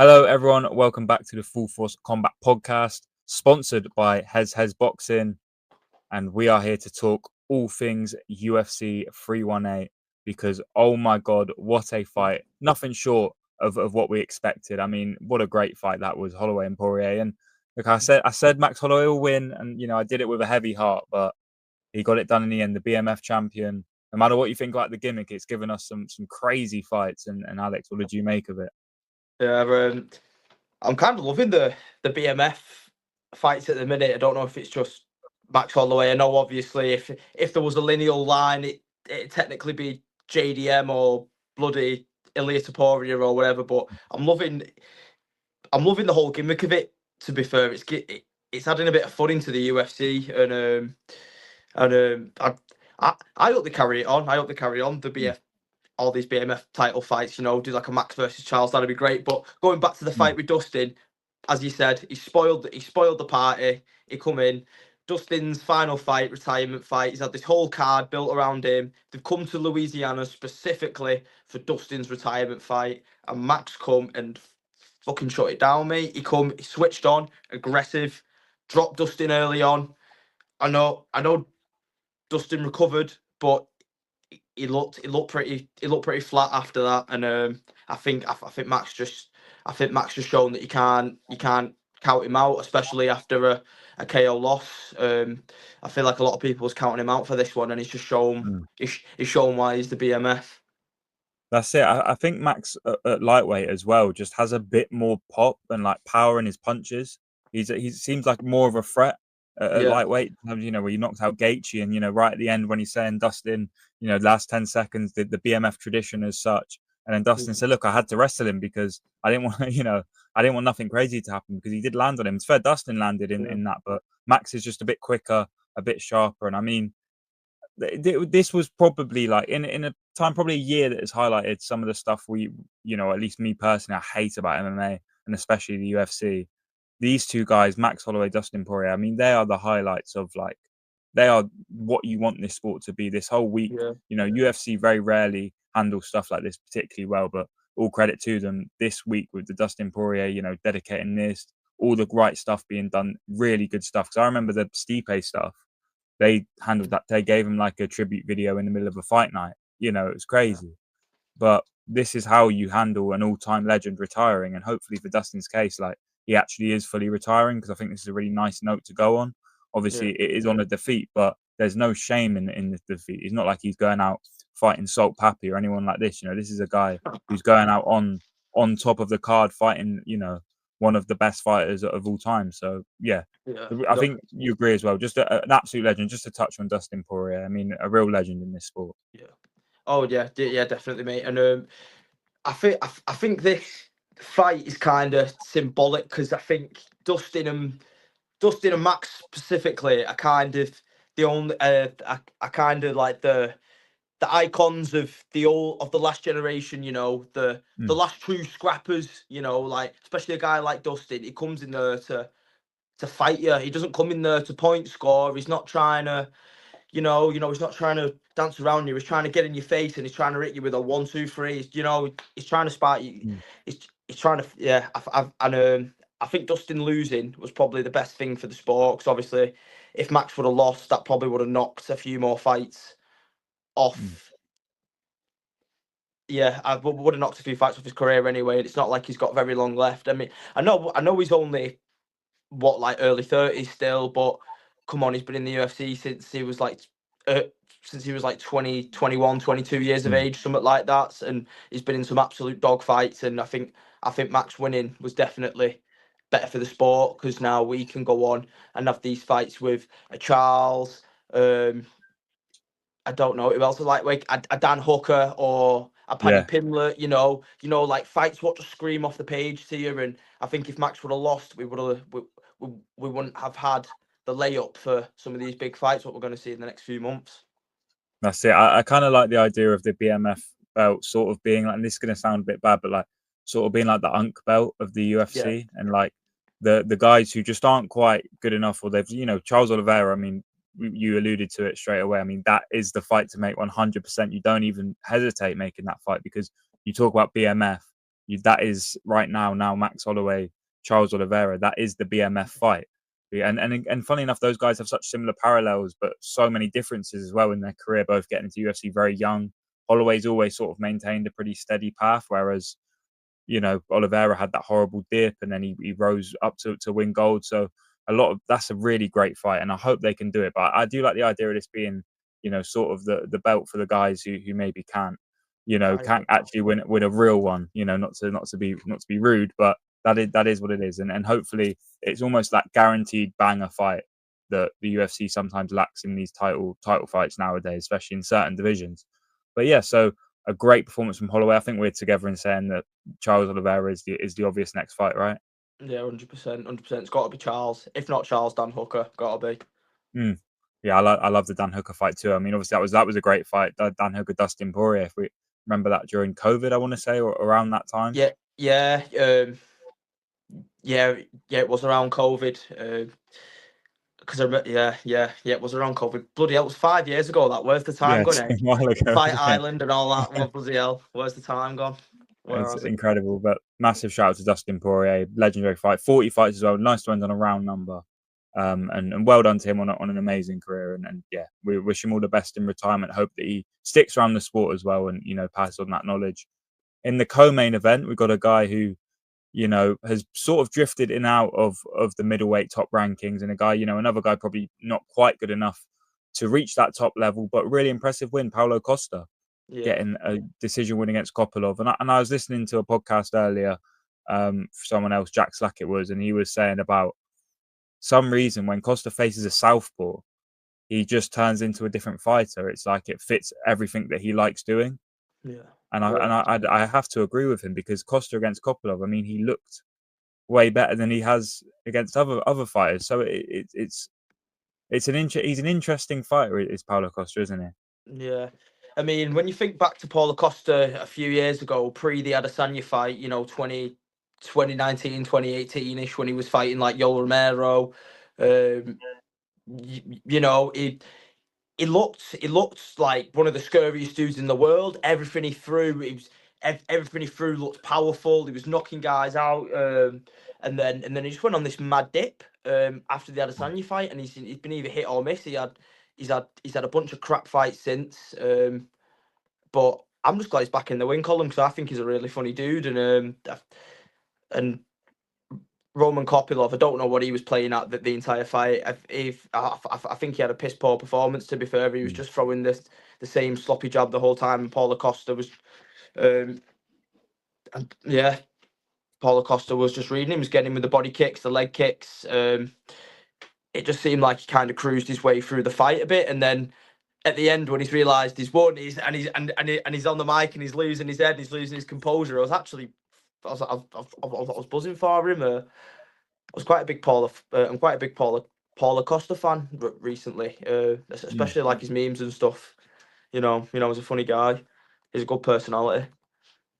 Hello, everyone. Welcome back to the Full Force Combat Podcast, sponsored by Hez Boxing. And we are here to talk all things UFC 318 because, oh my God, what a fight. Nothing short of what we expected. I mean, what a great fight that was, Holloway and Poirier. And look, I said Max Holloway will win. And, I did it with a heavy heart, but he got it done in the end. The BMF champion. No matter what you think about the gimmick, it's given us some crazy fights. And Alex, what did you make of it? Yeah, I'm kind of loving the BMF fights at the minute. I don't know if it's just Max Holloway. I know obviously if there was a lineal line, it'd technically be JDM or bloody Ilia Topuria or whatever. But I'm loving the whole gimmick of it. To be fair, it's adding a bit of fun into the UFC, and I hope they carry it on. I hope they carry on all these BMF title fights, do like a Max versus Charles, that'd be great. But going back to the fight with Dustin, as you said, he spoiled the party. He come in. Dustin's final fight, retirement fight. He's had this whole card built around him. They've come to Louisiana specifically for Dustin's retirement fight, and Max come and fucking shut it down, mate. He switched on, aggressive, dropped Dustin early on. I know Dustin recovered, but he looked pretty flat after that, and I think Max just shown that you can't count him out, especially after a KO loss. I feel like a lot of people was counting him out for this one, and he's just shown he's shown why he's the BMF. That's it. I think Max at lightweight as well just has a bit more pop and like power in his punches. He seems like more of a threat at Yeah, lightweight. Where he knocked out Gaethje, and right at the end when he's saying Dustin, last 10 seconds, the BMF tradition as such. And then Dustin said, "Look, I had to wrestle him because I didn't want, I didn't want nothing crazy to happen because he did land on him. It's fair Dustin landed in that, but Max is just a bit quicker, a bit sharper. And I mean, this was probably like in a time, probably a year that has highlighted some of the stuff we, at least me personally, I hate about MMA and especially the UFC. These two guys, Max Holloway, Dustin Poirier, I mean, they are the highlights of they are what you want this sport to be. This whole week, yeah, UFC very rarely handles stuff like this particularly well, but all credit to them this week with the Dustin Poirier, dedicating this, all the right stuff being done, really good stuff. Because I remember the Stipe stuff. They handled that. They gave him like a tribute video in the middle of a fight night. It was crazy. But this is how you handle an all-time legend retiring. And hopefully for Dustin's case, like he actually is fully retiring, because I think this is a really nice note to go on. Obviously, it is on a defeat, but there's no shame in the defeat. It's not like he's going out fighting Salt Pappy or anyone like this. This is a guy who's going out on top of the card fighting, one of the best fighters of all time. So yeah, I think you agree as well. Just an absolute legend. Just to touch on Dustin Poirier, I mean, a real legend in this sport. yeah. Oh yeah, definitely, mate. And I think this fight is kind of symbolic because I think Dustin and Max specifically are kind of the only are kind of like the icons of the last generation, the last true scrappers, like especially a guy like Dustin. He comes in there to fight you. He doesn't come in there to point score. He's not trying to, he's not trying to dance around you. He's trying to get in your face and he's trying to hit you with a 1, 2, 3. He's trying to spark you. He's trying to, yeah. I think Dustin losing was probably the best thing for the sport because obviously, if Max would have lost, that probably would have knocked a few more fights off. Yeah, I would have knocked a few fights off his career anyway. And it's not like he's got very long left. I mean, I know he's only like early 30s still, but come on, he's been in the UFC since he was like 20, 21, 22 years of age, something like that, and he's been in some absolute dog fights. And I think Max winning was definitely better for the sport because now we can go on and have these fights with a Charles. I don't know who else like a Dan Hooker or a Paddy Yeah. Pimblett, like fights what just scream off the page to you. And I think if Max would have lost, we wouldn't have had the layup for some of these big fights what we're going to see in the next few months. That's it. I kind of like the idea of the BMF belt sort of being like, and this is going to sound a bit bad, but like sort of being like the Unk belt of the UFC, and like the guys who just aren't quite good enough, or they've, Charles Oliveira, I mean, you alluded to it straight away. I mean, that is the fight to make 100%. You don't even hesitate making that fight because you talk about BMF. that is right now Max Holloway, Charles Oliveira, that is the BMF fight. And funny enough, those guys have such similar parallels, but so many differences as well in their career, both getting into UFC very young. Holloway's always sort of maintained a pretty steady path, whereas, Oliveira had that horrible dip and then he rose up to win gold. So that's a really great fight, and I hope they can do it. But I do like the idea of this being, sort of the belt for the guys who maybe can't actually win a real one. Not to be rude, but that is what it is, and hopefully it's almost that guaranteed banger fight that the UFC sometimes lacks in these title fights nowadays, especially in certain divisions. But yeah, so a great performance from Holloway. I think we're together in saying that Charles Oliveira is the obvious next fight, right? Yeah, 100%, 100%. It's got to be Charles. If not Charles, Dan Hooker. Got to be. Yeah, I love the Dan Hooker fight too. I mean, obviously that was a great fight. Dan Hooker, Dustin Poirier. If we remember that during COVID, I want to say, or around that time. Yeah, it was around COVID. Because it was around COVID. Bloody hell, it was 5 years ago. That where's the time gone? A while ago. Fight Island and all that. Well, bloody hell, where's the time gone? It's incredible, but massive shout out to Dustin Poirier, legendary fight, 40 fights as well. Nice to end on a round number, and well done to him on an amazing career. And yeah, we wish him all the best in retirement. Hope that he sticks around the sport as well, and passes on that knowledge. In the co-main event, we've got a guy who has sort of drifted in and out of the middleweight top rankings, and a guy, another guy probably not quite good enough to reach that top level, but really impressive win, Paulo Costa. Getting a decision win against Kopylov. And I was listening to a podcast earlier for someone else, Jack Slack it was, and he was saying about some reason when Costa faces a southpaw, he just turns into a different fighter. It's like it fits everything that he likes doing. Yeah. And I have to agree with him, because Costa against Kopylov, I mean, he looked way better than he has against other fighters. So he's an interesting fighter, is Paulo Costa, isn't he? Yeah. I mean, when you think back to Paulo Costa a few years ago, pre the Adesanya fight, 2019, 2018-ish, when he was fighting like Yoel Romero, he looked like one of the scariest dudes in the world. Everything he threw, looked powerful. He was knocking guys out, and then he just went on this mad dip after the Adesanya fight, and he's been either hit or miss. He's had a bunch of crap fights since, but I'm just glad he's back in the win column, because I think he's a really funny dude, and Roman Kopylov, I don't know what he was playing at the entire fight. I think he had a piss poor performance. To be fair, he was just throwing the same sloppy jab the whole time. And Paulo Costa was, Paulo Costa was just reading him. He was getting him with the body kicks, the leg kicks. It just seemed like he kind of cruised his way through the fight a bit, and then at the end, when he's realised he's won, he's on the mic and he's losing his head, he's losing his composure. I was buzzing for him. I was quite a big I'm quite a big Paulo Costa fan recently, especially like his memes and stuff. He's a funny guy. He's a good personality.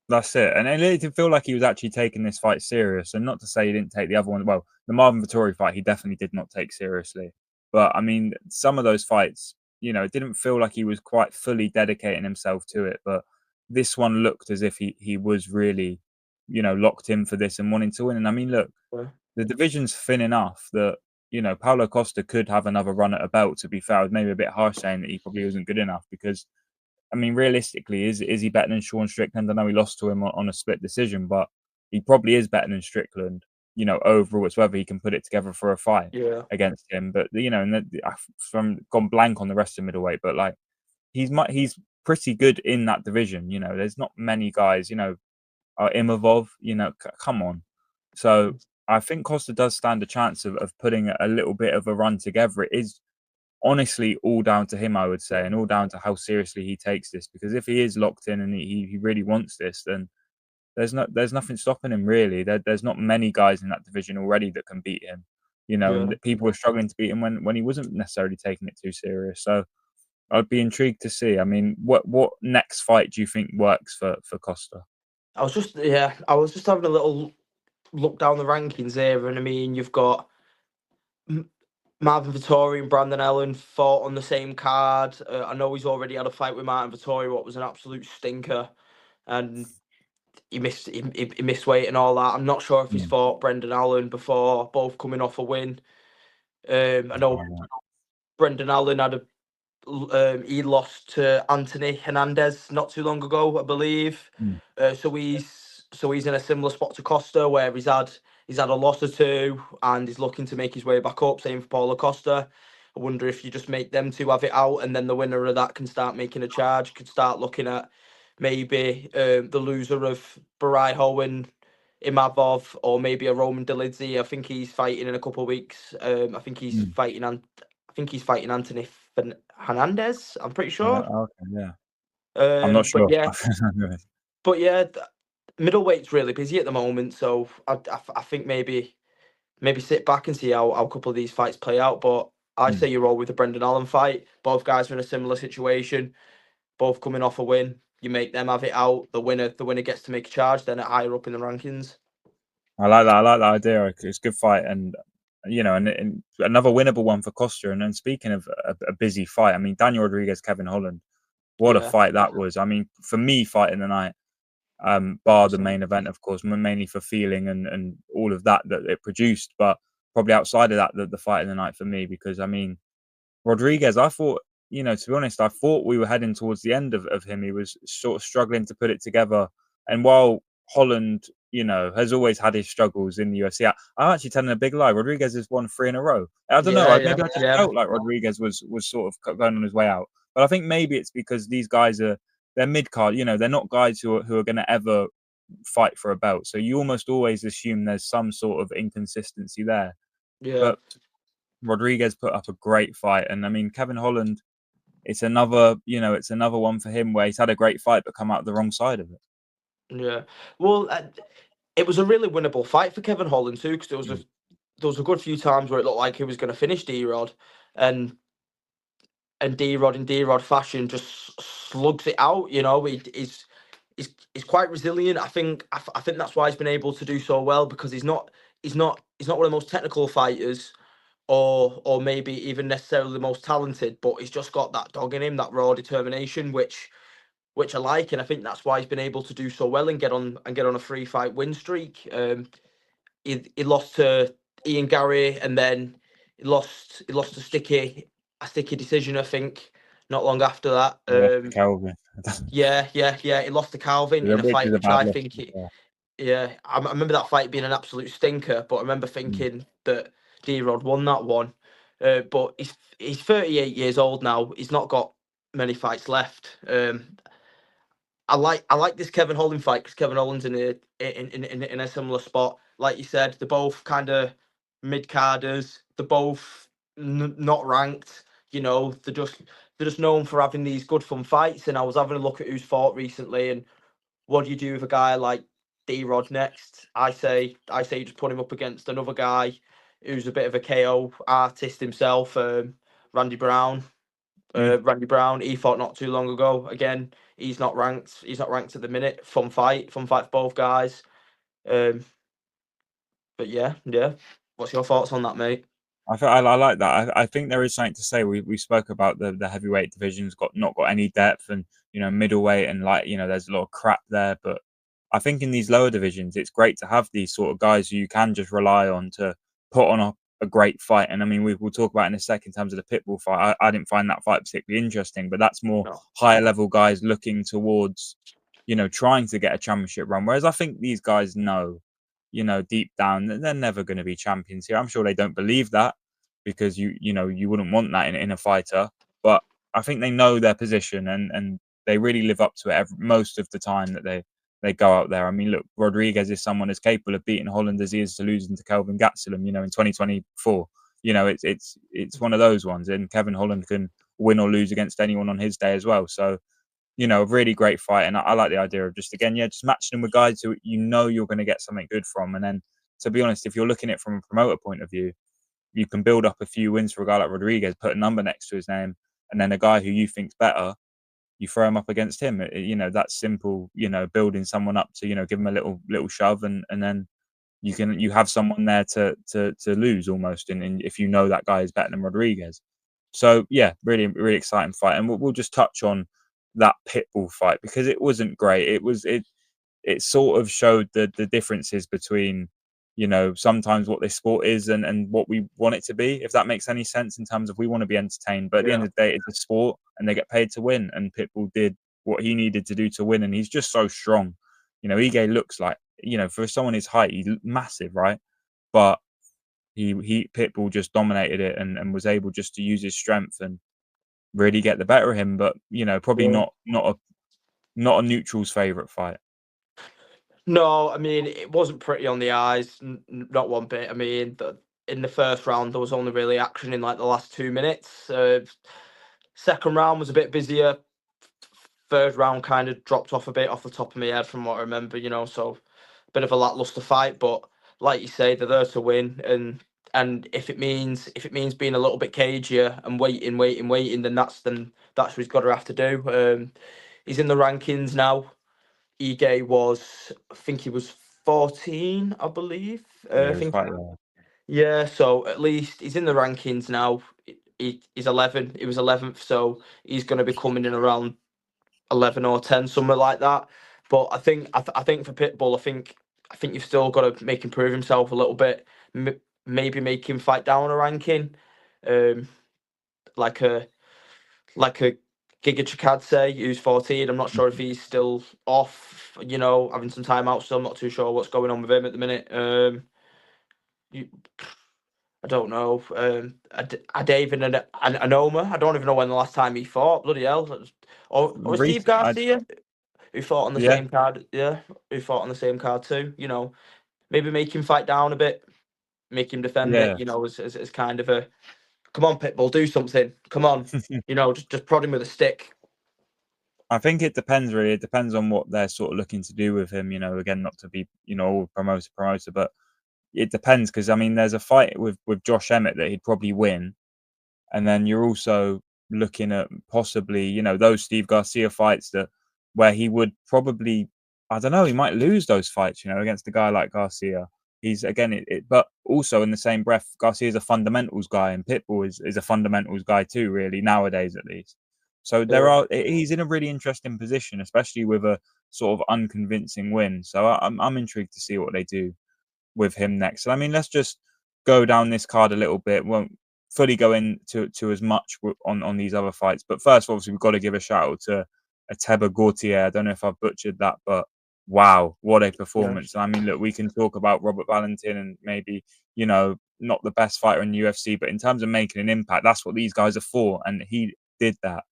That's it. And it didn't feel like he was actually taking this fight serious. And not to say he didn't take the other one. Well, the Marvin Vettori fight, he definitely did not take seriously. But I mean, some of those fights, it didn't feel like he was quite fully dedicating himself to it. But this one looked as if he was really, locked in for this and wanting to win. And I mean, look, the division's thin enough that, Paulo Costa could have another run at a belt. To be fair, I was maybe a bit harsh saying that he probably wasn't good enough, because I mean, realistically, is he better than Sean Strickland? I know he lost to him on a split decision, but he probably is better than Strickland. Overall, it's whether he can put it together for a fight against him. But I've gone blank on the rest of middleweight, but like he's pretty good in that division. There's not many guys. Imavov. Come on. So I think Costa does stand a chance of putting a little bit of a run together. It is honestly all down to him, I would say, and all down to how seriously he takes this. Because if he is locked in and he really wants this, then there's nothing stopping him really. There's not many guys in that division already that can beat him. And people were struggling to beat him when he wasn't necessarily taking it too serious. So I'd be intrigued to see. I mean, what next fight do you think works for Costa? I was just having a little look down the rankings here, and I mean, you've got Marvin Vettori and Brandon Allen fought on the same card. I know he's already had a fight with Marvin Vettori, what was an absolute stinker. And he missed weight and all that. I'm not sure if he's Mm. fought Brendan Allen before, both coming off a win. I know Oh, Brendan Allen he lost to Anthony Hernandez not too long ago, I believe. mm. So he's in a similar spot to Costa, where he's had a loss or two, and he's looking to make his way back up. Same for Paulo Costa. I wonder if you just make them two have it out, and then the winner of that can start making a charge. Could start looking at maybe the loser of Baraiho and Imavov, or maybe a Roman Dolidze. I think he's fighting in a couple of weeks. I think he's Mm. fighting. I think he's fighting Anthony Hernandez. I'm pretty sure. Okay, yeah. I'm not But sure. yeah, middleweight's really busy at the moment, so I think maybe sit back and see how a couple of these fights play out. But I Mm. say you roll with the Brendan Allen fight. Both guys are in a similar situation, both coming off a win. You make them have it out. The winner gets to make a charge. Then higher up in the rankings. I like that. I like that idea. It's a good fight, and and another winnable one for Costa. And then speaking of a busy fight, I mean, Daniel Rodriguez, Kevin Holland, what a Yeah, fight that was. I mean, for me, fighting the night, bar the 100%. main event, of course, mainly for feeling and all of that it produced, but probably outside of that, the fight of the night for me, because I mean, Rodriguez, I thought, to be honest, I thought we were heading towards the end of him. He was sort of struggling to put it together. And while Holland, has always had his struggles in the UFC, I'm actually telling a big lie. Rodriguez has won 3 in a row. I don't know. Yeah, yeah, Maybe I just yeah, felt like Rodriguez was sort of going on his way out. But I think maybe it's because these guys they're mid card. They're not guys who are going to ever fight for a belt. So you almost always assume there's some sort of inconsistency there. yeah, But Rodriguez put up a great fight, and I mean Kevin Holland. It's another one for him where he's had a great fight but come out the wrong side of it. yeah. Well, it was a really winnable fight for Kevin Holland too, because Mm. there was a good few times where it looked like he was going to finish D-Rod, and D-Rod in D-Rod fashion just slugs it out. He's quite resilient. I think that's why he's been able to do so well, because he's not one of the most technical fighters, or maybe even necessarily the most talented, but he's just got that dog in him, that raw determination, which I like, and I think that's why he's been able to do so well and get on a 3-fight win streak. He lost to Ian Gary, and then he lost a sticky decision, I think, not long after that. He lost to Kelvin. Yeah. He lost to Calvin in a Which fight is a which bad I loss. think Yeah. yeah, I remember that fight being an absolute stinker, but I remember Mm. thinking that D-Rod won that one. But he's 38 years old now. He's not got many fights left. I like this Kevin Holland fight, because Kevin Holland's in a similar spot. Like you said, they're both kind of mid carders. They're both not ranked. They're just known for having these good fun fights. And I was having a look at who's fought recently, and what do you do with a guy like D-Rod next? I say you just put him up against another guy who's a bit of a KO artist himself, Randy Brown. Mm. Randy Brown, he fought not too long ago. Again, he's not ranked. He's not ranked at the minute. Fun fight for both guys. Um, but yeah. What's your thoughts on that, mate? I like that. I think there is something to say. We spoke about the heavyweight division's not got any depth, and middleweight, and there's a lot of crap there. But I think in these lower divisions, it's great to have these sort of guys who you can just rely on to put on a great fight. And I mean, we'll talk about in a second in terms of the Pitbull fight. I didn't find that fight particularly interesting, but that's more No. higher level guys looking towards trying to get a championship run. Whereas I think these guys know, deep down that they're never going to be champions here. I'm sure they don't believe that, because you wouldn't want that in a fighter. But I think they know their position, and they really live up to it most of the time that they go out there. I mean, look, Rodriguez is someone as capable of beating Holland as he is to losing to Kelvin Gastelum, in 2024. It's one of those ones, and Kevin Holland can win or lose against anyone on his day as well. So, a really great fight, and I like the idea of just matching them with guys who you're going to get something good from. And then, to be honest, if you're looking at it from a promoter point of view, you can build up a few wins for a guy like Rodriguez, put a number next to his name, and then a guy who you think's better, you throw him up against him. That's simple. Building someone up to give him a little shove, and then you have someone there to lose almost. And if that guy is better than Rodriguez, so yeah, really really exciting fight. And we'll just touch on that Pitbull fight, because it wasn't great. it sort of showed the differences between, you know, sometimes what this sport is and what we want it to be, if that makes any sense, in terms of we want to be entertained, but at the end Yeah. of the day, it's a sport and they get paid to win. And Pitbull did what he needed to do to win, and he's just so strong. You know, Ige looks like, you know, for someone his height, he's massive, right? But he Pitbull just dominated it and was able just to use his strength and really get the better of him. But you know, probably Yeah. not a neutral's favorite fight. No, I mean, it wasn't pretty on the eyes, not one bit. I mean, in the first round, there was only really action in like the last 2 minutes. Second round was a bit busier. Third round kind of dropped off a bit off the top of my head from what I remember, you know, so a bit of a lackluster fight. But like you say, they're there to win, and if it means being a little bit cagier and waiting, then that's what he's got to have to do. He's in the rankings now. Ige was, I think he was 14, I believe. Yeah, I he was think, quite low. yeah. So at least he's in the rankings now. He's 11. He was 11th, so he's going to be coming in around 11 or 10, somewhere like that. But I think for Pitbull, I think you've still got to make him prove himself a little bit. Maybe make him fight down a ranking, um, like a Giga Chikadze, who's 14. I'm not sure if he's still off, you know, having some time out. So I'm not too sure what's going on with him at the minute. You, I don't know. David and Anoma. I don't even know when the last time he fought. Bloody hell! Or Steve Recent, Garcia, who fought on the yeah, same card. Yeah, who fought on the same card too. You know, maybe make him fight down a bit, make him defend it. yeah. You know, as kind of a, come on, Pitbull, do something. Come on. You know, just prod him with a stick. I think it depends really. It depends on what they're sort of looking to do with him. You know, again, not to be, you know, all promoter, but it depends because I mean, there's a fight with Josh Emmett that he'd probably win, and then you're also looking at possibly, you know, those Steve Garcia fights that where he would probably, I don't know, he might lose those fights, you know, against a guy like Garcia. He's again, but also in the same breath, Garcia is a fundamentals guy, and Pitbull is a fundamentals guy too, really nowadays at least. So Yeah. he's in a really interesting position, especially with a sort of unconvincing win. So I'm intrigued to see what they do with him next. And I mean, let's just go down this card a little bit. Won't fully go into as much on these other fights, but first, obviously, we've got to give a shout out to Ateba Gautier. I don't know if I've butchered that, but wow, what a Yeah. performance! I mean, look, we can talk about Robert Valentin and maybe, you know, not the best fighter in UFC, but in terms of making an impact, that's what these guys are for, and he did that.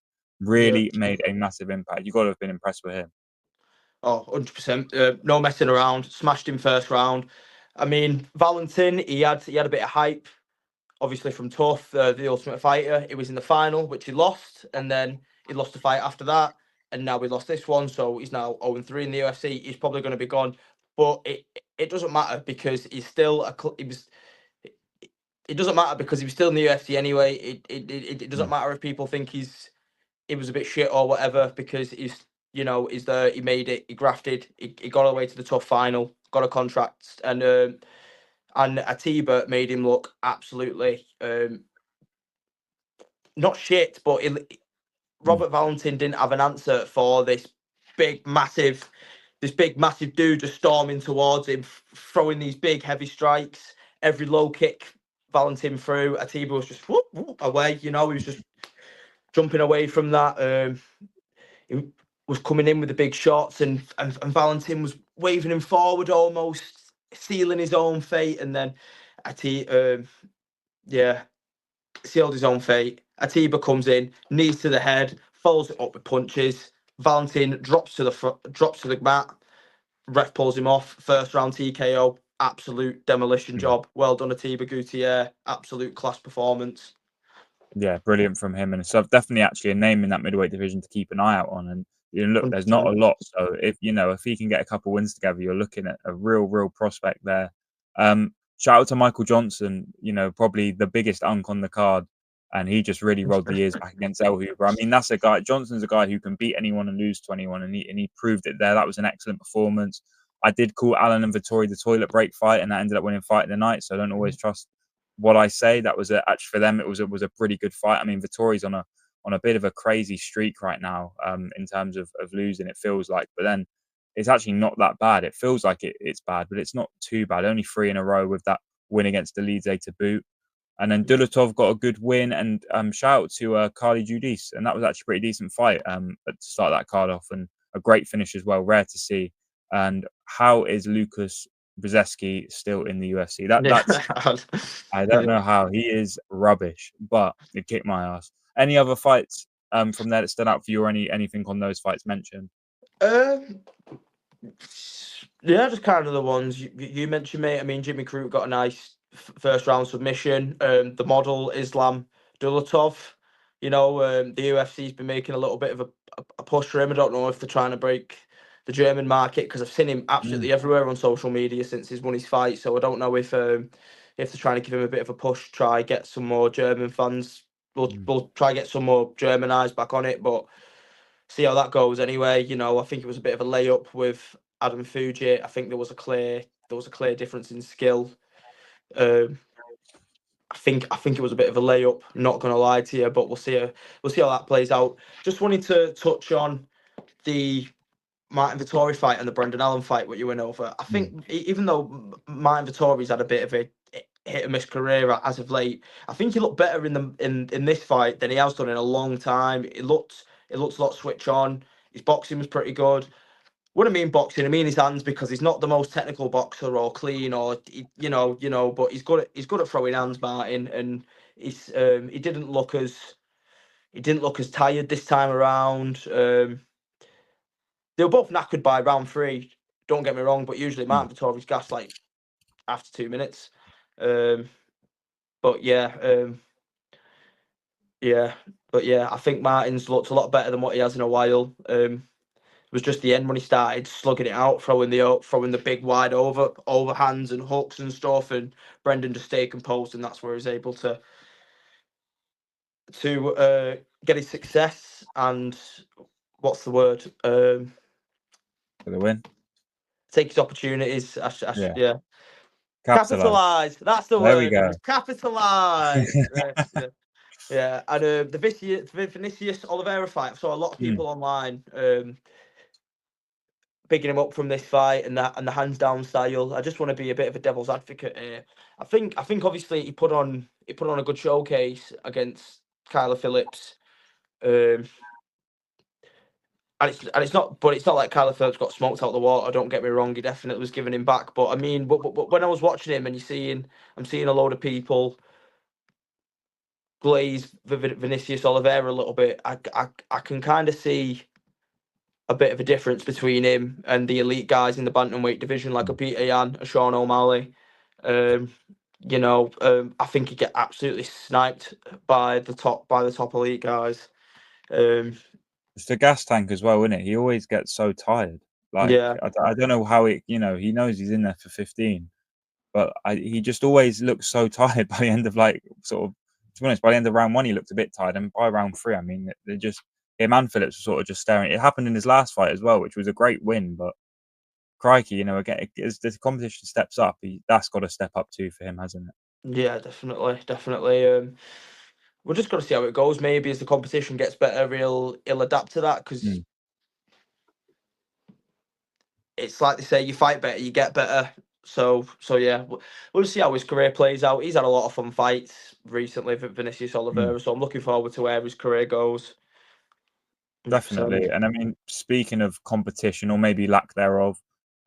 Yeah. Really made a massive impact. You've got to have been impressed with him. Oh, 100%. No messing around. Smashed him first round. I mean, Valentin, he had a bit of hype, obviously from Tough, the Ultimate Fighter. It was in the final, which he lost, and then he lost the fight after that, and now we lost this one, so he's now 0-3 in the UFC. He's probably going to be gone, but it doesn't matter because he's still he was. It doesn't matter because he was still in the UFC anyway. It doesn't Mm. matter if people think he was a bit shit or whatever because he's there. He made it. He grafted. He got all the way to the Tough final. Got a contract, and Atiba made him look absolutely not shit, but Mm. Robert Valentin didn't have an answer for big massive this big massive dude just storming towards him, throwing these big heavy strikes. Every low kick Valentin threw, Atiba was just whoop, whoop, away. You know, he was just jumping away from that. He was coming in with the big shots, and Valentin was waving him forward, almost sealing his own fate. And then yeah, sealed his own fate. Atiba comes in, knees to the head, follows it up with punches. Valentin drops to the mat. Ref pulls him off. First round TKO. Absolute demolition Mm. job. Well done, Atiba Gutierrez. Absolute class performance. Yeah, brilliant from him, and so definitely actually a name in that middleweight division to keep an eye out on. And you know, look, there's not a 100%. lot, so if you know if he can get a couple wins together, you're looking at a real prospect there. Shout out to Michael Johnson, you know, probably the biggest unk on the card, and he just really rolled the years back against El Hoover. I mean, that's a guy. Johnson's a guy who can beat anyone and lose to anyone, and he proved it there. That was an excellent performance. I did call Allen and Vittori the toilet break fight, and that ended up winning fight of the night. So I don't always trust what I say. That was actually for them. It was a pretty good fight. I mean, Vittori's on a bit of a crazy streak right now, in terms of losing. It feels like, but then it's actually not that bad. It feels like it's bad, but it's not too bad. Only 3 in a row with that win against Elidze to boot. And then Dulatov got a good win, and shout out to Carly Judice, and that was actually a pretty decent fight at to start that card off, and a great finish as well, rare to see. And how is Lucas Brzeski still in the UFC? That's I don't know how. He is rubbish, but it kicked my ass. Any other fights from there that stood out for you, or anything on those fights mentioned? Yeah, just kind of the ones you mentioned, mate. I mean, Jimmy Crute got a nice first round submission. The model Islam Dulatov, the UFC's been making a little bit of a push for him. I don't know if they're trying to break the German market, because I've seen him absolutely everywhere on social media since he's won his fight. So I don't know if they're trying to give him a bit of a push, try get some more German fans. We'll try get some more German eyes back on it, but see how that goes anyway. I think it was a bit of a layup with Adam Fuji. I think there was a clear difference in skill. I think it was a bit of a layup. Not gonna lie to you, but we'll see how that plays out. Just wanted to touch on the Martin Vettori fight and the Brendan Allen fight, what you went over. I think even though Martin Vettori's had a bit of a hit and miss career as of late, I think he looked better in this fight than he has done in a long time. It looked a lot switch on. His boxing was pretty good. What I mean boxing, I mean his hands, because he's not the most technical boxer or clean, or but he's good at throwing hands, Martin, and he didn't look as tired this time around. They were both knackered by round 3. Don't get me wrong, but usually Martin Vettori's gassed like after 2 minutes. But yeah, I think Martin's looked a lot better than what he has in a while. It was just the end when he started slugging it out, throwing the big wide overhands and hooks and stuff, and Brendan just stayed composed, and that's where he was able to get his success and what's the word? For the win. Take his opportunities. Yeah. Capitalize. That's the There word. we go. Capitalize. Yeah, and the Vinicius Oliveira fight. I saw a lot of people online picking him up from this fight and the hands down style. I just want to be a bit of a devil's advocate here. I think obviously he put on a good showcase against Kyler Phillips. And it's not like Kyler Phillips got smoked out the water. Don't get me wrong, he definitely was giving him back. But I mean, but when I was watching him, and I'm seeing a load of people glaze Vinicius Oliveira a little bit, I can kind of see a bit of a difference between him and the elite guys in the bantamweight division, like a Peter Yan, a Sean O'Malley. I think he get absolutely sniped by the top elite guys. It's the gas tank as well, isn't it? He always gets so tired. Like, Yeah. I don't know how he knows he's in there for 15, but he just always looks so tired by the end of, like, sort of, to be honest, by the end of round 1, he looked a bit tired. And by round 3, I mean, they're just, him and Phillips were sort of just staring. It happened in his last fight as well, which was a great win, but crikey, again, as the competition steps up, that's got to step up too for him, hasn't it? Yeah, definitely. We're just got to see how it goes. Maybe as the competition gets better, he'll adapt to that, because it's like they say, you fight better, you get better. So yeah, we'll see how his career plays out. He's had a lot of fun fights recently for Vinicius Oliveira, so I'm looking forward to where his career goes. 100%. Definitely. And I mean, speaking of competition, or maybe lack thereof,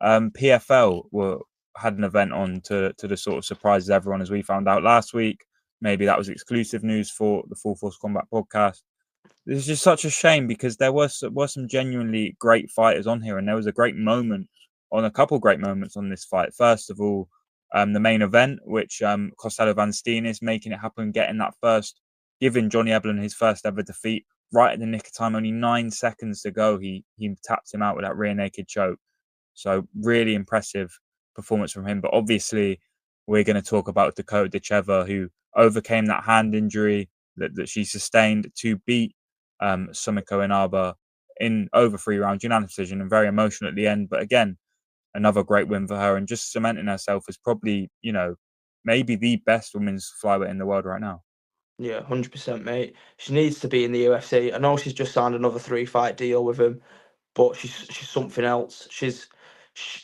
PFL had an event on to the sort of surprises everyone, as we found out last week. Maybe that was exclusive news for the Full Force Combat podcast. It's just such a shame, because there were some genuinely great fighters on here, and there was a couple great moments on this fight. First of all, the main event, which Costello Van Steen is making it happen, getting that first, giving Johnny Eblen his first ever defeat right at the nick of time. Only 9 seconds to go, he tapped him out with that rear naked choke. So really impressive performance from him. But obviously, we're going to talk about Dakota Decheva, who overcame that hand injury that she sustained to beat Sumiko Inaba in over 3 rounds, unanimous decision, and very emotional at the end. But again, another great win for her, and just cementing herself as probably, maybe the best women's flyweight in the world right now. Yeah, 100%, mate. She needs to be in the UFC. I know she's just signed another 3-fight deal with him, but she's something else. She's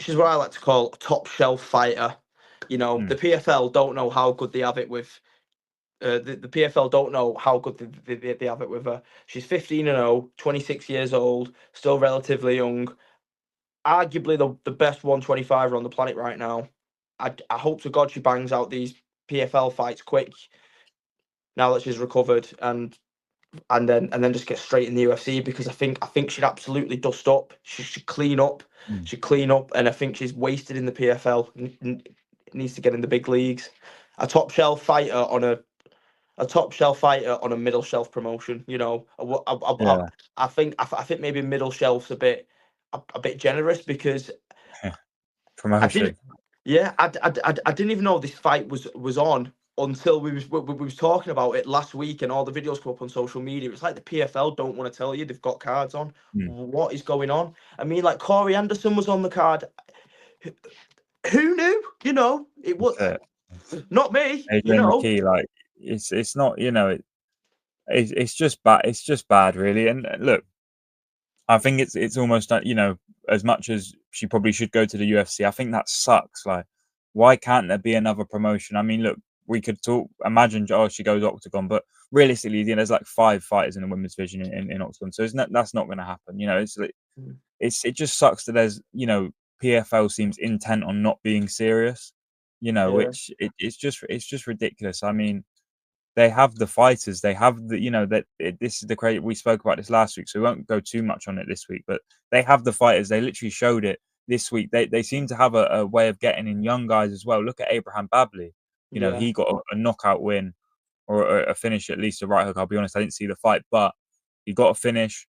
what I like to call a top shelf fighter. You know, the PFL don't know how good they have it with. The PFL don't know how good they have it with her. She's 15-0, 26 years old, still relatively young. Arguably the best 125er on the planet right now. I hope to God she bangs out these PFL fights quick now that she's recovered, and then just get straight in the UFC, because I think she'd absolutely dust up. She should clean up. She'd clean up, and I think she's wasted in the PFL. Needs to get in the big leagues. A top shelf fighter on a middle shelf promotion. You know, Yeah. I think maybe middle shelf's a bit generous, because I Promotion. didn't. Yeah, I didn't even know this fight was on until we was talking about it last week, and all the videos come up on social media. It's like the PFL don't want to tell you they've got cards on. What is going on? I mean, like Corey Anderson was on the card. Who knew? You know, it was not me. You Adrian know, McKee, like it's not, you know, it's just bad. It's just bad, really. And look, I think it's almost like, you know, as much as she probably should go to the UFC, I think that sucks. Like, why can't there be another promotion? I mean, look, we could imagine, oh, she goes Octagon, but realistically, you know, there's like 5 fighters in the women's division in Octagon, so that's not going to happen. You know, it's like, it just sucks that there's, you know, PFL seems intent on not being serious. You know, yeah, which it's just ridiculous. I mean, they have the fighters, they have the, you know, this is the crazy. We spoke about this last week, so we won't go too much on it this week. But they have the fighters. They literally showed it this week. They seem to have a way of getting in young guys as well. Look at Abraham Babley. You know, yeah, he got a knockout win, or a finish, at least a right hook. I'll be honest, I didn't see the fight, but he got a finish,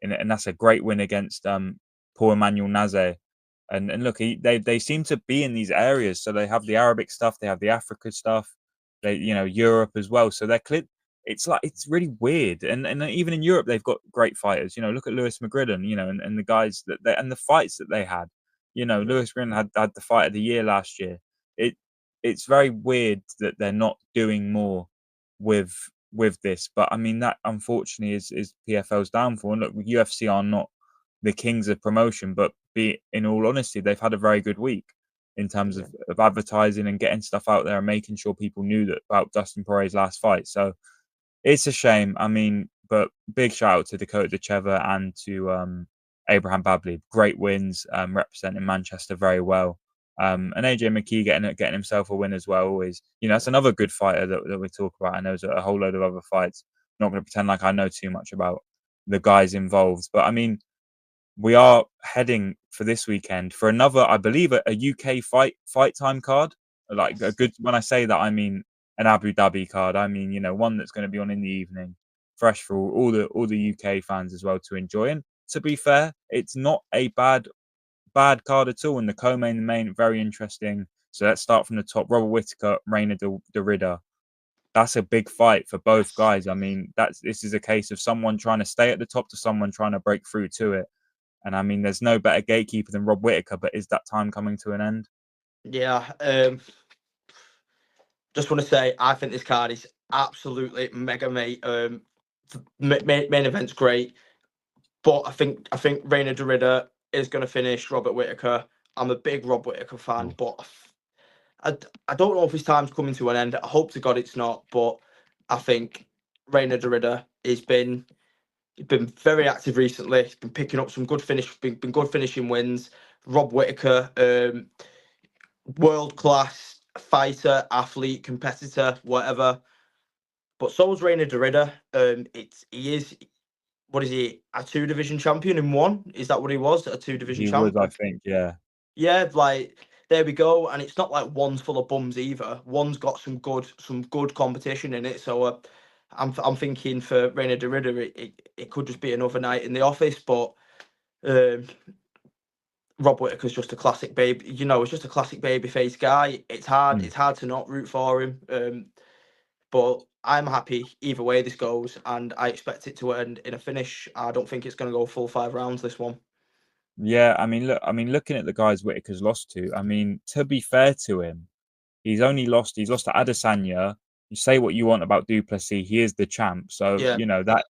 and that's a great win against Paul Emmanuel Naze. And look, they seem to be in these areas. So they have the Arabic stuff, they have the Africa stuff, they, you know, Europe as well. So they're clear. It's like, it's really weird. And even in Europe, they've got great fighters. You know, look at Lewis McGridden. You know, and the guys and the fights that they had. You know, Lewis McGridden had the fight of the year last year. It's very weird that they're not doing more with this. But I mean, that unfortunately is PFL's downfall. And look, UFC are not the kings of promotion, but in all honesty, they've had a very good week in terms of advertising and getting stuff out there and making sure people knew that about Dustin Poirier's last fight. So it's a shame. I mean, but big shout out to Dakota Decheva and to Abraham Babley. Great wins, representing Manchester very well. And AJ McKee getting himself a win as well. Always, you know, that's another good fighter that we talk about. I know there's a whole load of other fights. I'm not going to pretend like I know too much about the guys involved, but I mean, we are heading for this weekend for another, I believe, a UK fight time card. Like a good, when I say that, I mean an Abu Dhabi card. I mean, you know, one that's going to be on in the evening, fresh for all the UK fans as well to enjoy. And to be fair, it's not a bad card at all. And the co-main, the main, very interesting. So let's start from the top. Robert Whittaker, Reina Derrida. That's a big fight for both yes, guys. I mean, this is a case of someone trying to stay at the top to someone trying to break through to it. And I mean, there's no better gatekeeper than Rob Whittaker, but is that time coming to an end? yeah. Just want to say, I think this card is absolutely mega, mate. Main event's great, but I think Reina Derrida is going to finish Robert Whittaker. I'm a big Rob Whittaker fan, Oh. but I don't know if his time's coming to an end. I hope to God it's not, but I think Reina Derrida he's been very active recently. He's been picking up some been good finishing wins. Rob Whittaker, world class fighter, athlete, competitor, whatever. But so is Reina Derrida. He is, what is he, a 2 division champion in one? Is that what he was? A 2 division He was, I champion? think, yeah. Yeah, like there we go. And it's not like one's full of bums either. One's got some good competition in it. So I'm thinking for Reina Derrida, it could just be another night in the office. But um, Rob Whittaker's just a classic baby. You know, it's just a classic babyface guy. Mm. It's hard to not root for him. But I'm happy either way this goes, and I expect it to end in a finish. I don't think it's going to go full 5 rounds, this one. Yeah, I mean, looking at the guys Whittaker's lost to, I mean, to be fair to him, he's lost to Adesanya. You say what you want about Duplessis, he is the champ. So, Yeah, you know, that,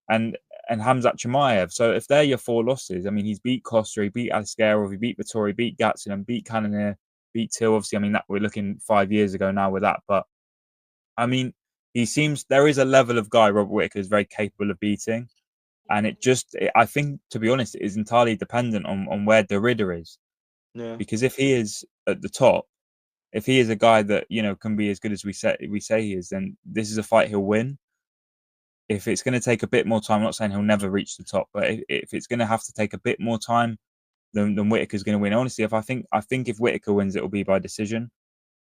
and and Hamzat Chimaev. So if they're your 4 losses, I mean, he's beat Costa, he beat Askarov, he beat Vittori, beat Gatsin, and beat Cannonier, beat Till. Obviously, I mean, that we're looking 5 years ago now with that. But I mean, there is a level of guy, Robert Whittaker, is very capable of beating. And I think, to be honest, it is entirely dependent on where Derrida is. Yeah. Because if he is at the top, if he is a guy that, can be as good as we say he is, then this is a fight he'll win. If it's going to take a bit more time, I'm not saying he'll never reach the top, but if it's going to have to take a bit more time, then Whittaker's going to win. Honestly, I think if Whittaker wins, it will be by decision.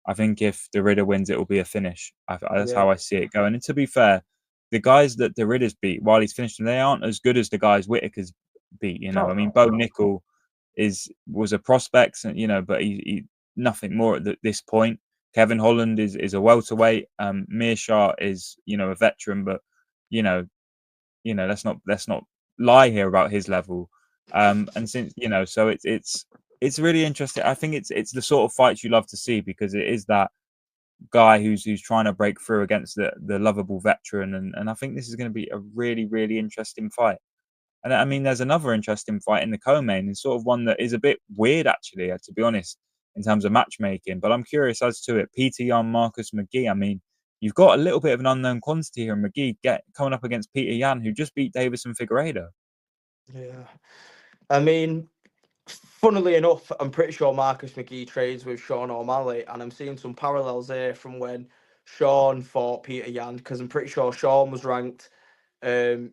I think if Derrida wins, it will be a finish. That's how I see it going. And to be fair, the guys that Derrida's beat while he's finished them, they aren't as good as the guys Whittaker's beat. I mean, Bo Nickel was a prospect, but he nothing more at this point. Kevin Holland is a welterweight. Meerschaert is a veteran, but let's not lie here about his level. And since so it's really interesting. I think it's the sort of fights you love to see, because it is that guy who's trying to break through against the lovable veteran, and I think this is going to be a really, really interesting fight. And I mean, there's another interesting fight in the co-main, and sort of one that is a bit weird, actually, to be honest, in terms of matchmaking. But I'm curious as to it. Peter Yan, Marcus McGee. I mean, you've got a little bit of an unknown quantity here in McGee coming up against Peter Yan, who just beat Davison Figueiredo. Yeah. I mean, funnily enough, I'm pretty sure Marcus McGee trains with Sean O'Malley, and I'm seeing some parallels here from when Sean fought Peter Yan, because I'm pretty sure Sean was ranked 10th,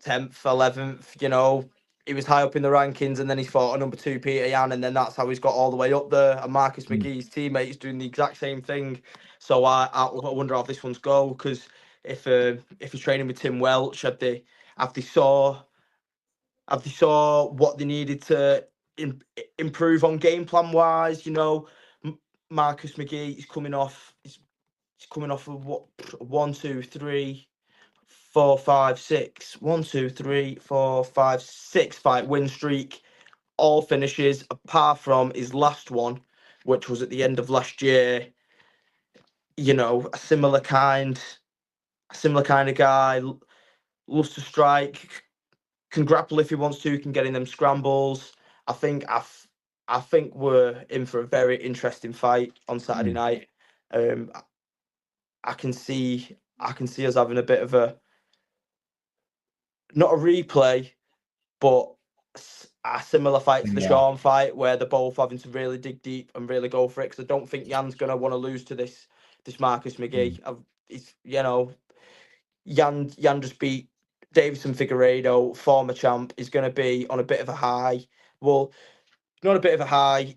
11th, he was high up in the rankings, and then he fought a number 2 Peter Yan, and then that's how he's got all the way up there. And Marcus McGee's teammate is doing the exact same thing. So I wonder how this one's go, because if he's training with Tim Welch, have they saw what they needed to improve on game plan wise? Marcus McGee is coming off of what, 1, 2, 3, 4, 5, 6. 1, 2, 3, 4, 5, 6 fight win streak. All finishes apart from his last one, which was at the end of last year. A similar kind of guy. Loves to strike. Can grapple if he wants to. Can get in them scrambles. I think we're in for a very interesting fight on Saturday night. I can see us having a bit of not a replay, but a similar fight to the Sean fight, where they're both having to really dig deep and really go for it. Because I don't think Jan's gonna want to lose to this Marcus McGee. Jan just beat Davison Figueiredo, former champ. Is going to be on a bit of a high. Well, not a bit of a high.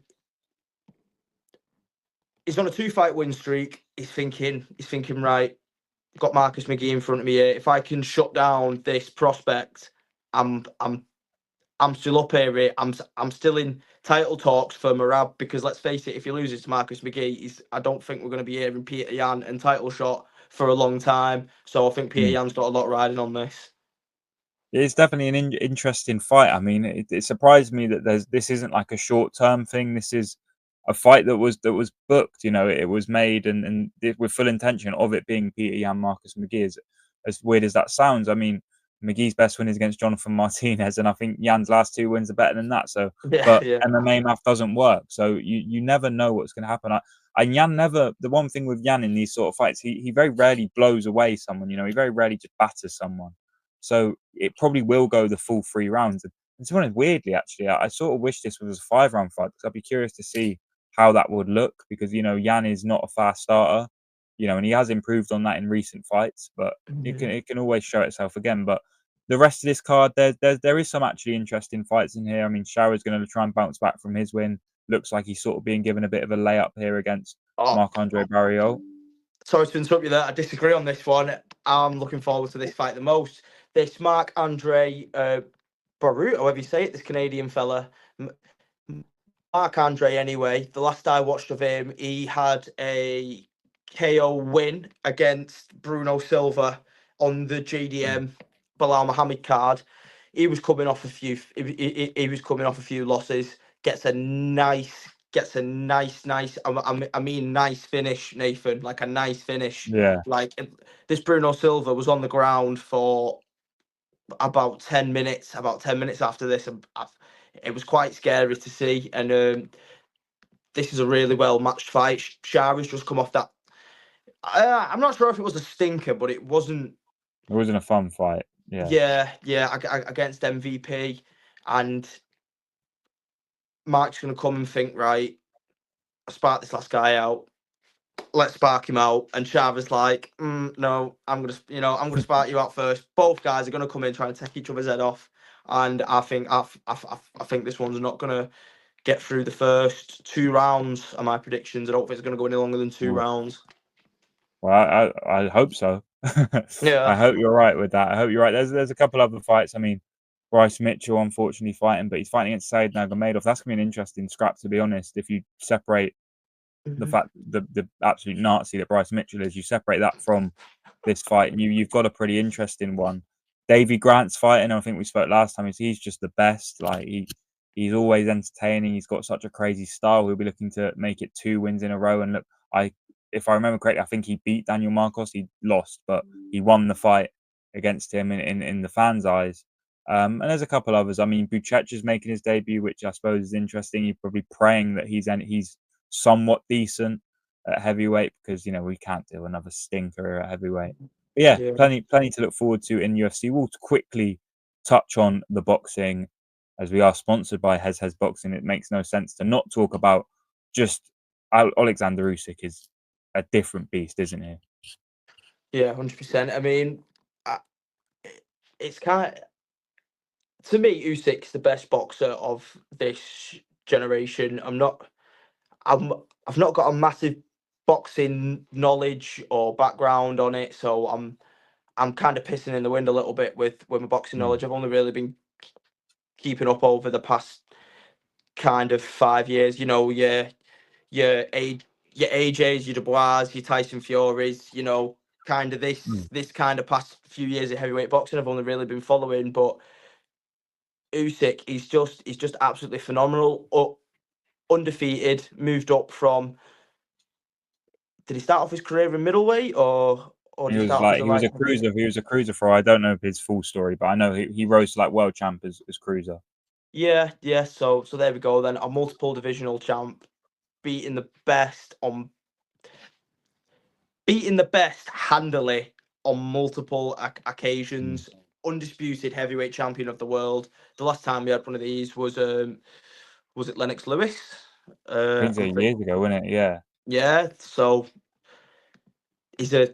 He's on a 2-fight win streak. He's thinking, right, got Marcus McGee in front of me here. If I can shut down this prospect, I'm still up here. I'm still in title talks for Merab, because let's face it, if he loses to Marcus McGee, I don't think we're going to be hearing Peter Yan and title shot for a long time. So I think Peter Yan's got a lot riding on this. It's definitely an interesting fight. I mean, it surprised me that this isn't like a short-term thing. This is a fight that was booked. It was made and with full intention of it being Peter Yan, Marcus McGee. As weird as that sounds, I mean, McGee's best win is against Jonathan Martinez, and I think Yan's last 2 wins are better than that. So, but MMA math doesn't work, so you never know what's going to happen. And Yan never. The one thing with Yan in these sort of fights, he very rarely blows away someone. He very rarely just batters someone. So it probably will go the full 3 rounds. And to be honest, weirdly, actually, I sort of wish this was a 5-round fight, because I'd be curious to see how that would look, because Yan is not a fast starter, and he has improved on that in recent fights, but it can always show itself again. But the rest of this card, there is some actually interesting fights in here. I mean, Shower's going to try and bounce back from his win. Looks like he's sort of being given a bit of a layup here against Marc-Andre Barriault. Sorry to interrupt you there. I disagree on this one. I'm looking forward to this fight the most. This Marc-Andre Barriault, however you say it, this Canadian fella. Marc-Andre, anyway, the last I watched of him, he had a KO win against Bruno Silva on the GDM Bilal Muhammad card. He was coming off a few. He was coming off a few losses. Gets a nice. I mean, nice finish, Nathan. Like a nice finish. Yeah. Like this Bruno Silva was on the ground for about 10 minutes. About 10 minutes after this, it was quite scary to see. And this is a really well matched fight. Shari's just come off that. I'm not sure if it was a stinker, but it wasn't. It wasn't a fun fight. Yeah, against MVP, and Mark's gonna come and think, right, I sparked this last guy out. Let's spark him out. And Shava's like, no, I'm gonna spark you out first. Both guys are gonna come in trying to take each other's head off, and I think I think this one's not gonna get through the first 2 rounds. Are my predictions? I don't think it's gonna go any longer than 2 rounds. Well, I hope so. Yeah. I hope you're right with that. I hope you're right. There's a couple other fights. I mean, Bryce Mitchell unfortunately fighting, but he's fighting against Said Nurmagomedov. That's gonna be an interesting scrap, to be honest. If you separate the fact the absolute Nazi that Bryce Mitchell is, you separate that from this fight, and you've got a pretty interesting one. Davy Grant's fighting. I think we spoke last time. He's just the best. Like he's always entertaining. He's got such a crazy style. He'll be looking to make it 2 wins in a row. And look, if I remember correctly, I think he beat Daniel Marcos. He lost, but he won the fight against him in the fans' eyes. And there's a couple others. I mean, Buchecha is making his debut, which I suppose is interesting. You're probably praying that he's somewhat decent at heavyweight, because we can't do another stinker at heavyweight. But yeah, plenty to look forward to in UFC. We'll quickly touch on the boxing, as we are sponsored by Hez Boxing. It makes no sense to not talk about just Oleksandr Usyk is a different beast, isn't he? Yeah, 100%. I mean, it's kind of, to me, Usyk's the best boxer of this generation. I've not got a massive boxing knowledge or background on it, so I'm kind of pissing in the wind a little bit with my boxing knowledge. I've only really been keeping up over the past kind of 5 years. Your AJs, your Dubois, your Tyson Furies. Kind of this kind of past few years of heavyweight boxing, I've only really been following. But Usyk, he's just absolutely phenomenal. Undefeated, moved up from. Did he start off his career in middleweight, or did he start off as a He was light a heavyweight? cruiser. He was a cruiser for, I don't know his full story, but I know he rose to world champ as cruiser. Yeah. So there we go then. A multiple divisional champ, beating the best handily on multiple occasions. Undisputed heavyweight champion of the world. The last time we had one of these was it Lennox Lewis? I think it's years ago, wasn't it? Yeah. Yeah. So he's a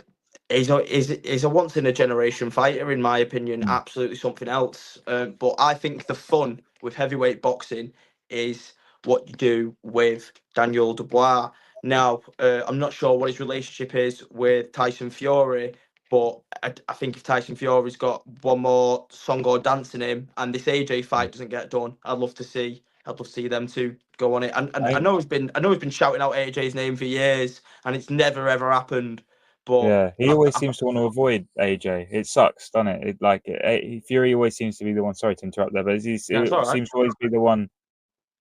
once in a generation fighter, in my opinion. Absolutely something else. But I think the fun with heavyweight boxing is what you do with Daniel Dubois. Now, I'm not sure what his relationship is with Tyson Fury, but I think if Tyson Fury's got one more song or dance in him, and this AJ fight doesn't get done, I'd love to see them two go on it. And I know he's been shouting out AJ's name for years, and it's never ever happened. But Yeah, he always seems to want to avoid AJ. It sucks, doesn't it? Fury always seems to be the one. Sorry to interrupt there, but it seems to always be the one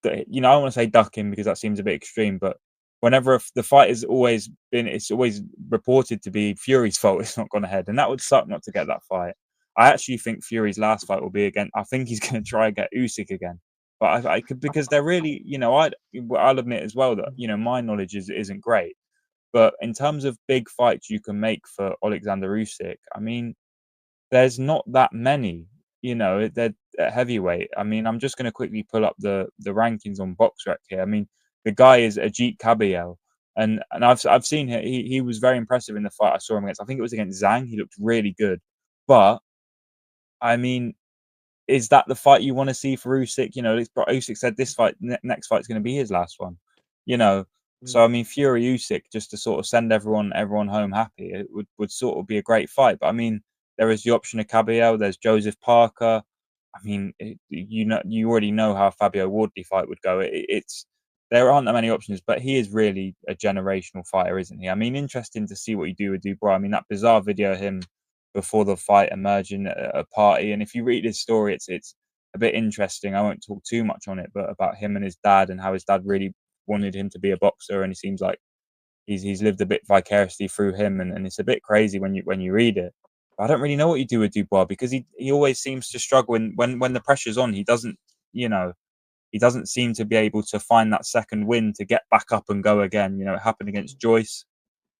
that, I don't want to say ducking, because that seems a bit extreme. But whenever the fight has always been, it's always reported to be Fury's fault. It's not gone ahead, and that would suck not to get that fight. I actually think Fury's last fight will be again. I think he's going to try and get Usyk again, but I could, because they're really, I'll admit as well that my knowledge isn't great. But in terms of big fights you can make for Oleksandr Usyk, I mean, there's not that many. They're at heavyweight. I mean, I'm just going to quickly pull up the rankings on BoxRec here. I mean, the guy is Ajit Kabayel, and I've seen him. He was very impressive in the fight I saw him against. I think it was against Zhang. He looked really good. But I mean, is that the fight you want to see for Usyk? Usyk said this next fight's going to be his last one. So I mean, Fury Usyk, just to sort of send everyone home happy, it would sort of be a great fight. But I mean, there is the option of Caballero. There's Joseph Parker. I mean, you already know how a Fabio Wardley fight would go. There aren't that many options, but he is really a generational fighter, isn't he? I mean, interesting to see what you do with Dubois. I mean, that bizarre video of him before the fight emerging at a party, and if you read his story, it's a bit interesting. I won't talk too much on it, but about him and his dad, and how his dad really wanted him to be a boxer, and it seems like he's lived a bit vicariously through him, and it's a bit crazy when you read it. I don't really know what you do with Dubois, because he always seems to struggle when the pressure's on. He doesn't, you know, he doesn't seem to be able to find that second win to get back up and go again. You know, it happened against Joyce,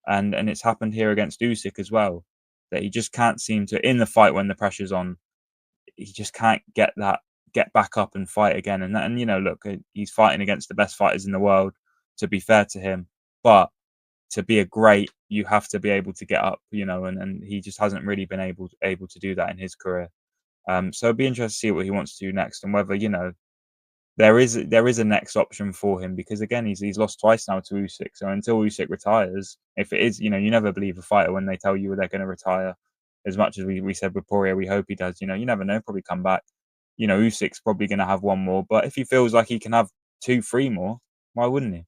and it's happened here against Usyk as well. That he just can't seem to, in the fight when the pressure's on, he just can't get back up and fight again. And you know, look, he's fighting against the best fighters in the world, to be fair to him, but to be a great, you have to be able to get up, you know, and he just hasn't really been able to do that in his career. So it'd be interesting to see what he wants to do next, and whether, you know, there is a next option for him, because again, he's lost twice now to Usyk. So until Usyk retires, if it is, you know, you never believe a fighter when they tell you they're going to retire. As much as we said with Poirier, we hope he does. You know, you never know, probably come back. You know, Usyk's probably going to have one more, but if he feels like he can have 2, 3 more, why wouldn't he?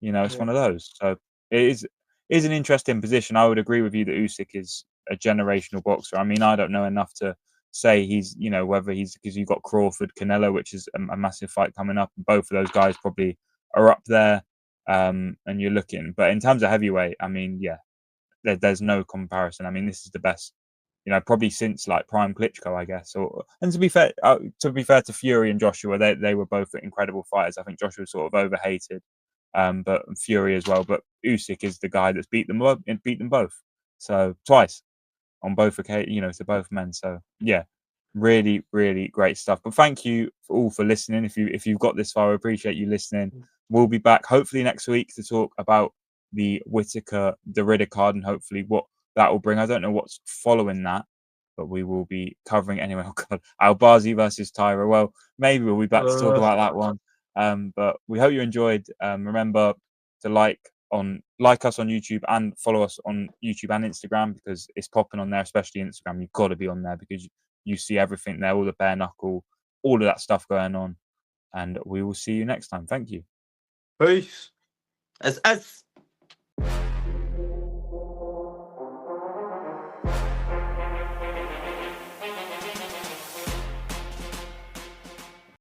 You know, it's Yeah. one of those. So it is an interesting position. I would agree with you that Usyk is a generational boxer. I mean, I don't know enough to say he's, you know, whether he's, because you've got Crawford, Canelo, which is a massive fight coming up. Both of those guys probably are up there. And you're looking, but in terms of heavyweight, I mean, yeah, there's no comparison. I mean, this is the best, you know, probably since like Prime Klitschko, I guess. Or, and to be fair to Fury and Joshua, they were both incredible fighters. I think Joshua was sort of overhated, but Fury as well. But Usyk is the guy that's beat them both. So twice on both occasions, you know, to both men. So yeah, really, really great stuff. But thank you all for listening. If you've got this far, I appreciate you listening. We'll be back hopefully next week to talk about the Whittaker Derrida card, and hopefully what that will bring. I don't know what's following that, but we will be covering it anyway. Oh God, Albazi versus Tyra. Well, maybe we'll be back to talk about that one. But we hope you enjoyed. Remember to like us on YouTube, and follow us on YouTube and Instagram, because it's popping on there, especially Instagram. You've got to be on there, because you see everything there, all the bare knuckle, all of that stuff going on. And we will see you next time. Thank you. Peace. As